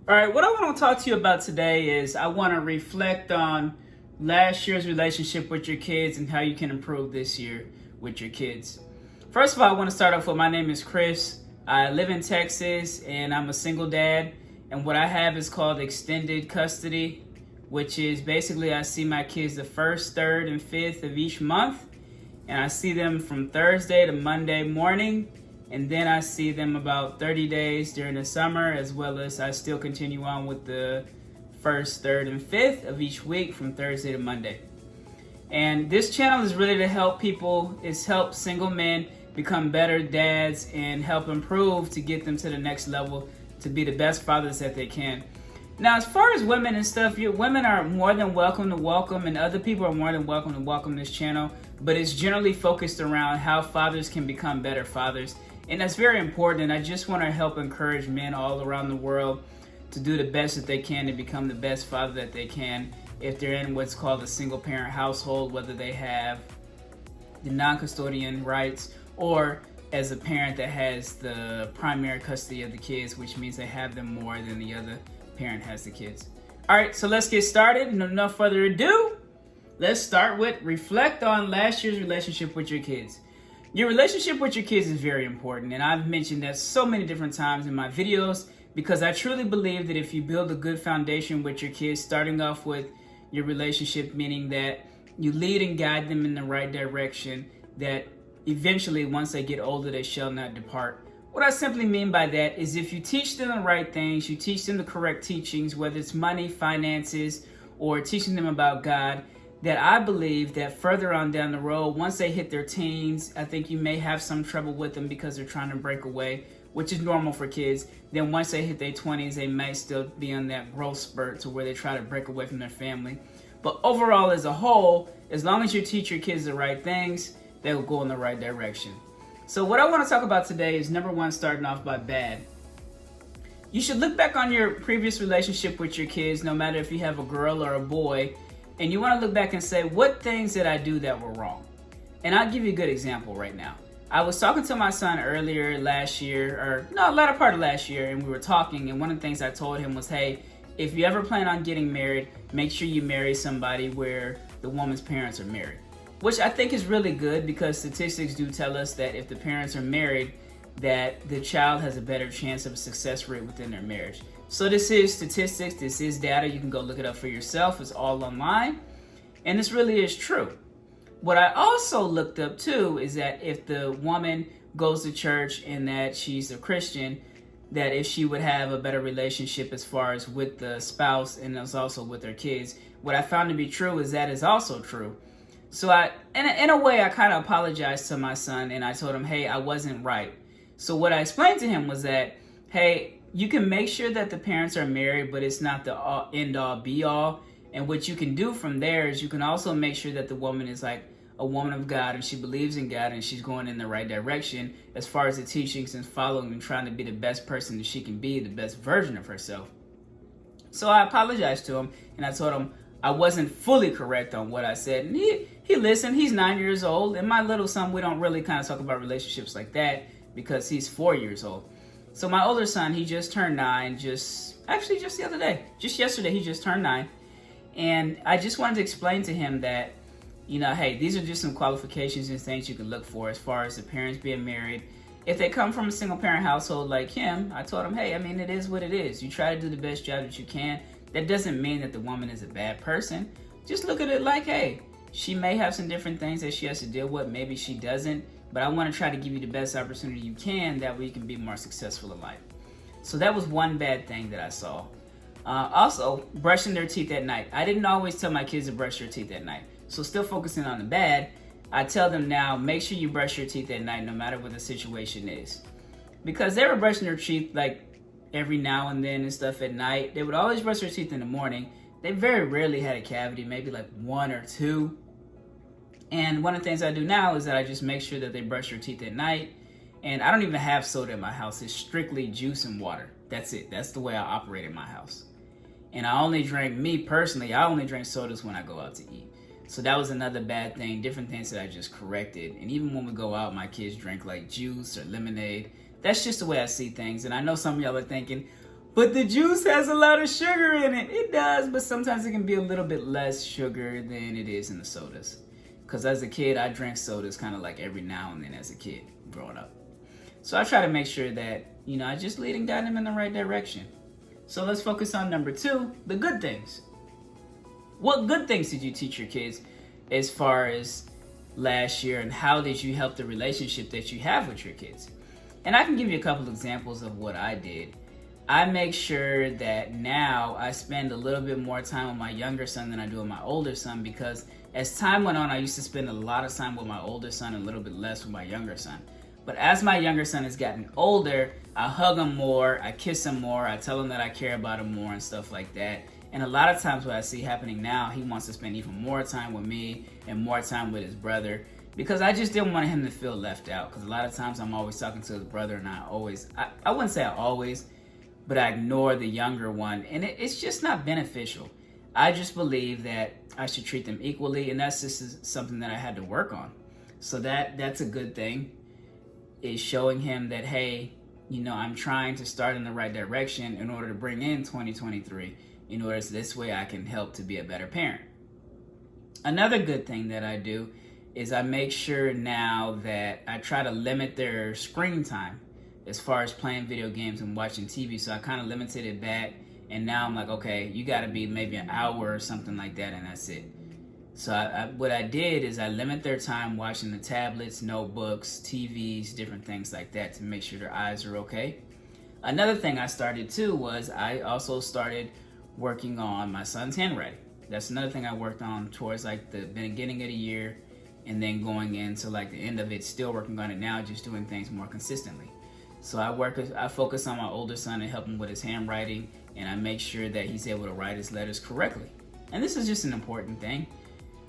All right, what I want to talk to you about today is I want to reflect on last year's relationship with your kids and how you can improve this year with your kids. First of all, I want to start off with my name is Chris. I live in Texas and I'm a single dad. And what I have is called extended custody, which is basically I see my kids the first, third, and fifth of each month. And I see them from Thursday to Monday morning. And then I see them about 30 days during the summer, as well as I still continue on with the first, third, and fifth of each week from Thursday to Monday. And this channel is really to help people, it's help single men become better dads and help improve to get them to the next level to be the best fathers that they can. Now, as far as women and stuff, women are more than welcome to welcome, and other people are more than welcome to welcome this channel, but it's generally focused around how fathers can become better fathers. And that's very important, and I just want to help encourage men all around the world to do the best that they can to become the best father that they can if they're in what's called a single-parent household, whether they have the non-custodian rights or as a parent that has the primary custody of the kids, which means they have them more than the other parent has the kids. All right, so let's get started. No further ado, let's start with reflect on last year's relationship with your kids. Your relationship with your kids is very important, and I've mentioned that so many different times in my videos because I truly believe that if you build a good foundation with your kids, starting off with your relationship, meaning that you lead and guide them in the right direction, that eventually once they get older, they shall not depart. What I simply mean by that is if you teach them the right things, you teach them the correct teachings, whether it's money, finances, or teaching them about God, that I believe that further on down the road, once they hit their teens, I think you may have some trouble with them because they're trying to break away, which is normal for kids. Then once they hit their 20s, they might still be on that growth spurt to where they try to break away from their family. But overall, as a whole, as long as you teach your kids the right things, they will go in the right direction. So what I want to talk about today is number one, starting off by bad. You should look back on your previous relationship with your kids, no matter if you have a girl or a boy, and you want to look back and say, what things did I do that were wrong? And I'll give you a good example right now. I was talking to my son earlier last year, latter part of last year, and we were talking, and one of the things I told him was, hey, if you ever plan on getting married, make sure you marry somebody where the woman's parents are married. Which I think is really good because statistics do tell us that if the parents are married, that the child has a better chance of a success rate within their marriage. So this is statistics, this is data, you can go look it up for yourself, it's all online, and this really is true. What I also looked up too is that if the woman goes to church and that she's a Christian, that if she would have a better relationship as far as with the spouse and also with their kids. What I found to be true is that is also true. So in a way, I kind of apologized to my son and I told him, hey, I wasn't right. So what I explained to him was that, hey, you can make sure that the parents are married, but it's not the end-all, be-all. And what you can do from there is you can also make sure that the woman is like a woman of God and she believes in God and she's going in the right direction as far as the teachings and following and trying to be the best person that she can be, the best version of herself. So I apologized to him and I told him I wasn't fully correct on what I said. And he listened. He's 9 years old. And my little son, we don't really kind of talk about relationships like that because he's 4 years old. So my older son, he just turned 9, just the other day. Just yesterday, he just turned 9. And I just wanted to explain to him that, hey, these are just some qualifications and things you can look for as far as the parents being married. If they come from a single parent household like him, I told him, hey, it is what it is. You try to do the best job that you can. That doesn't mean that the woman is a bad person. Just look at it like, hey, she may have some different things that she has to deal with. Maybe she doesn't. But I want to try to give you the best opportunity you can. That way you can be more successful in life. So that was one bad thing that I saw. Also, brushing their teeth at night. I didn't always tell my kids to brush their teeth at night. So still focusing on the bad, I tell them now, make sure you brush your teeth at night no matter what the situation is. Because they were brushing their teeth like every now and then and stuff at night. They would always brush their teeth in the morning. They very rarely had a cavity, maybe like 1 or 2. And one of the things I do now is that I just make sure that they brush their teeth at night. And I don't even have soda in my house. It's strictly juice and water. That's it. That's the way I operate in my house. And I only drink sodas when I go out to eat. So that was another bad thing, different things that I just corrected. And even when we go out, my kids drink like juice or lemonade. That's just the way I see things. And I know some of y'all are thinking, but the juice has a lot of sugar in it. It does, but sometimes it can be a little bit less sugar than it is in the sodas. Because as a kid, I drank sodas kind of like every now and then as a kid growing up. So I try to make sure that, I just lead and guide them in the right direction. So let's focus on number 2, the good things. What good things did you teach your kids as far as last year, and how did you help the relationship that you have with your kids? And I can give you a couple examples of what I did. I make sure that now I spend a little bit more time with my younger son than I do with my older son, because as time went on, I used to spend a lot of time with my older son and a little bit less with my younger son. But as my younger son has gotten older, I hug him more, I kiss him more, I tell him that I care about him more and stuff like that. And a lot of times what I see happening now, he wants to spend even more time with me and more time with his brother, because I just didn't want him to feel left out. Because a lot of times I'm always talking to his brother, and I wouldn't say I always, but I ignore the younger one. And it's just not beneficial. I just believe that I should treat them equally, and that's just something that I had to work on. So that's a good thing, is showing him that, hey, I'm trying to start in the right direction in order to bring in 2023, in order so this way I can help to be a better parent. Another good thing that I do is I make sure now that I try to limit their screen time as far as playing video games and watching TV. So I kind of limited it back, and now I'm like, okay, you got to be maybe an hour or something like that, and that's it. So what I did is I limit their time watching the tablets, notebooks, TVs, different things like that, to make sure their eyes are okay. Another thing I started too was I also started working on my son's handwriting. That's another thing I worked on towards like the beginning of the year, and then going into like the end of it, still working on it now, just doing things more consistently. So I focus on my older son and help him with his handwriting, and I make sure that he's able to write his letters correctly. And this is just an important thing.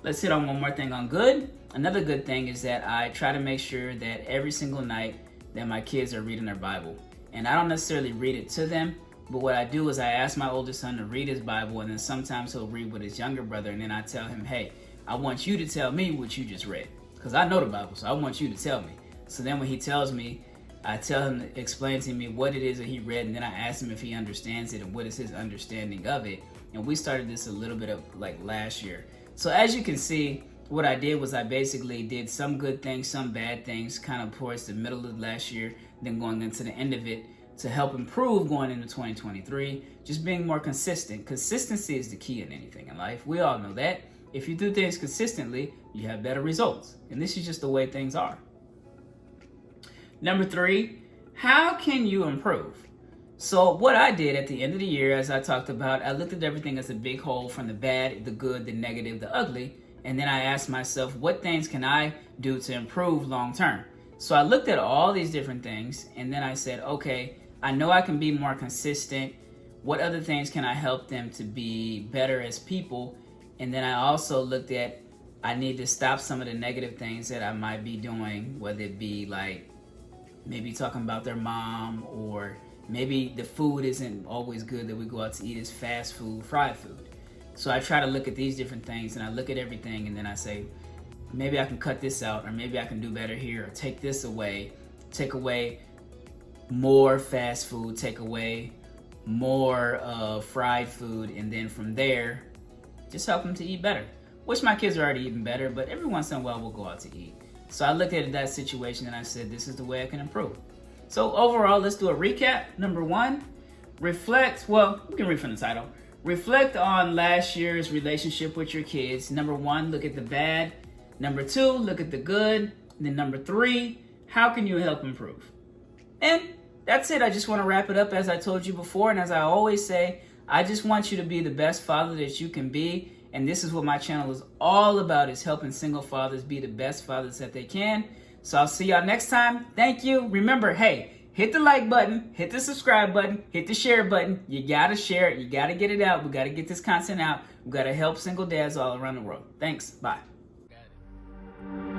Let's hit on one more thing on good. Another good thing is that I try to make sure that every single night that my kids are reading their Bible. And I don't necessarily read it to them, but what I do is I ask my oldest son to read his Bible, and then sometimes he'll read with his younger brother, and then I tell him, hey, I want you to tell me what you just read, because I know the Bible, so I want you to tell me. So then when he tells me, I tell him to explain to me what it is that he read, and then I ask him if he understands it and what is his understanding of it. And we started this a little bit of like last year. So as you can see, what I did was I basically did some good things, some bad things, kind of towards the middle of last year, then going into the end of it, to help improve going into 2023, just being more consistent. Consistency is the key in anything in life. We all know that. If you do things consistently, you have better results. And this is just the way things are. Number 3, how can you improve? So what I did at the end of the year, as I talked about, I looked at everything as a big whole, from the bad, the good, the negative, the ugly. And then I asked myself, what things can I do to improve long term? So I looked at all these different things, and then I said, okay, I know I can be more consistent. What other things can I help them to be better as people? And then I also looked at, I need to stop some of the negative things that I might be doing, whether it be like maybe talking about their mom, or maybe the food isn't always good that we go out to eat, is fast food, fried food. So I try to look at these different things, and I look at everything, and then I say, maybe I can cut this out, or maybe I can do better here, or take this away, take away more fast food, take away more fried food, and then from there, just help them to eat better. Which my kids are already eating better, but every once in a while we'll go out to eat. So I looked at that situation and I said, this is the way I can improve. So overall, let's do a recap. Number 1, reflect. Well, we can read from the title. Reflect on last year's relationship with your kids. Number 1, look at the bad. Number 2, look at the good. And then number 3, how can you help improve? And that's it. I just want to wrap it up as I told you before. And as I always say, I just want you to be the best father that you can be. And this is what my channel is all about, is helping single fathers be the best fathers that they can. So I'll see y'all next time. Thank you. Remember, hey, hit the like button, hit the subscribe button, hit the share button. You got to share it. You got to get it out. We got to get this content out. We got to help single dads all around the world. Thanks. Bye. Got it.